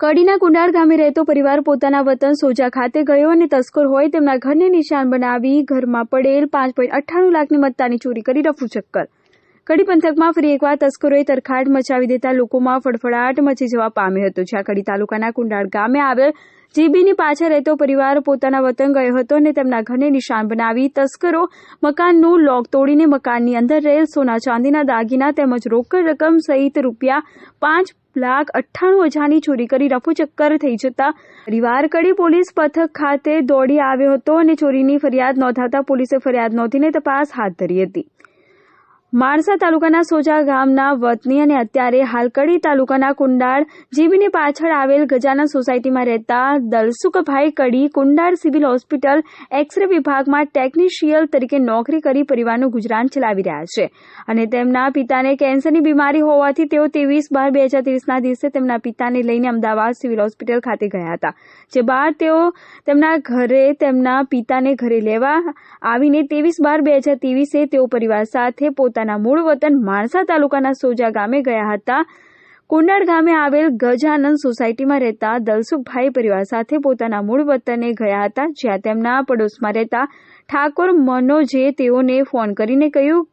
કડીના કુંડાળ ગામે રહેતો પરિવાર પોતાના વતન સોજા ખાતે ગયો અને તસ્કર હોય તેમના ઘરને નિશાન બનાવી ઘરમાં પડેલ 5.98 લાખની મત્તાની ચોરી કરી રફુ ચક્કર. કડી પંથકમાં ફરી એકવાર તસ્કરોએ તરખાટ મચાવી દેતા લોકોમાં ફડફડાટ મચી જવા પામ્યો હતો. જ્યાં કડી તાલુકાના કુંડાળ ગામે આવેલ જીબીની પાછળ રહેતો પરિવાર પોતાના વતન ગયો હતો અને તેમના ઘરને નિશાન બનાવી તસ્કરો મકાનનું લોક તોડીને મકાનની અંદર રહેલ સોના ચાંદીના દાગીના તેમજ રોકડ રકમ સહિત ₹5,98,000ની ચોરી કરી રફુ ચક્કર થઈ જતા પરિવાર કડી પોલીસ પથક ખાતે દોડી આવ્યો હતો અને ચોરીની ફરિયાદ નોંધાતા પોલીસે ફરિયાદ નોંધીને તપાસ હાથ ધરી હતી. માણસા તાલુકાના સોજા ગામના વતની અને અત્યારે હાલ કડી તાલુકાના કુંડાળ જીબીની પાછળ આવેલ ગજાનન સોસાયટીમાં રહેતા દલસુખભાઈ કડી કુંડાળ સિવિલ હોસ્પિટલ એક્સરે વિભાગમાં ટેકનિશિયન તરીકે નોકરી કરી પરિવારનું ગુજરાન ચલાવી રહ્યા છે અને તેમના પિતાને કેન્સરની બીમારી હોવાથી તેઓ 23/12/2023ના દિવસે તેમના પિતાને લઈને અમદાવાદ સિવિલ હોસ્પિટલ ખાતે ગયા હતા. જે બાદ તેઓ તેમના પિતાને ઘરે લેવા આવીને 23/12/2023 તેઓ પરિવાર સાથે પોતાના મૂળ વતન માણસા તાલુકાના સોજા ગામે ગયા હતા. કુંડાળ ગામે આવેલ ગજાનન સોસાયટીમાં રહેતા દલસુખભાઈ પરિવાર સાથે પોતાના મૂળ વતને ગયા હતા. જ્યાં તેમના પડોશમાં રહેતા ઠાકોર મનોજે તેઓને ફોન કરીને કહ્યું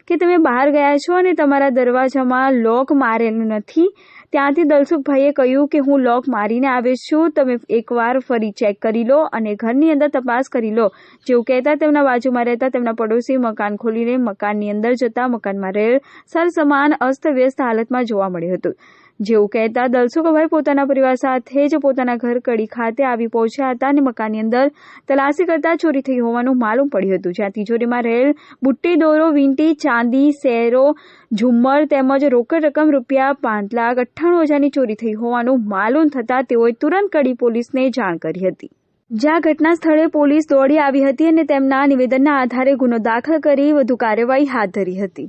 કે તમે બહાર ગયા છો અને તમારા દરવાજામાં લોક મારેલું નથી. ત્યાંથી દલસુખભાઈએ કહ્યું કે હું લોક મારીને આવ્યો છું, તમે એકવાર ફરી ચેક કરી લો અને ઘરની અંદર તપાસ કરી લો. જેવું કહેતા તેમના બાજુમાં રહેતા તેમના પડોશી મકાન ખોલીને મકાનની અંદર જતા મકાનમાં રહેલ સરસામાન અસ્તવ્યસ્ત હાલતમાં જોવા મળ્યું હતું. જેવું કહેતા દલસુખભાઈ પોતાના પરિવાર સાથે જ પોતાના ઘર કડી ખાતે આવી પહોંચ્યા હતા અને મકાનની અંદર તલાશી કરતા ચોરી થઈ હોવાનું માલુમ પડ્યું હતું. જ્યાં તિજોરીમાં રહેલ બુટ્ટી દોરો, વીંટી, ચાંદી, સેરો, ઝુમ્મર તેમજ રોકડ રકમ ₹5,98,000ની ચોરી થઈ હોવાનું માલુમ થતાં તેઓએ તુરંત કડી પોલીસને જાણ કરી હતી. જ્યાં ઘટના સ્થળે પોલીસ દોડી આવી હતી અને તેમના નિવેદનના આધારે ગુનો દાખલ કરી વધુ કાર્યવાહી હાથ ધરી હતી.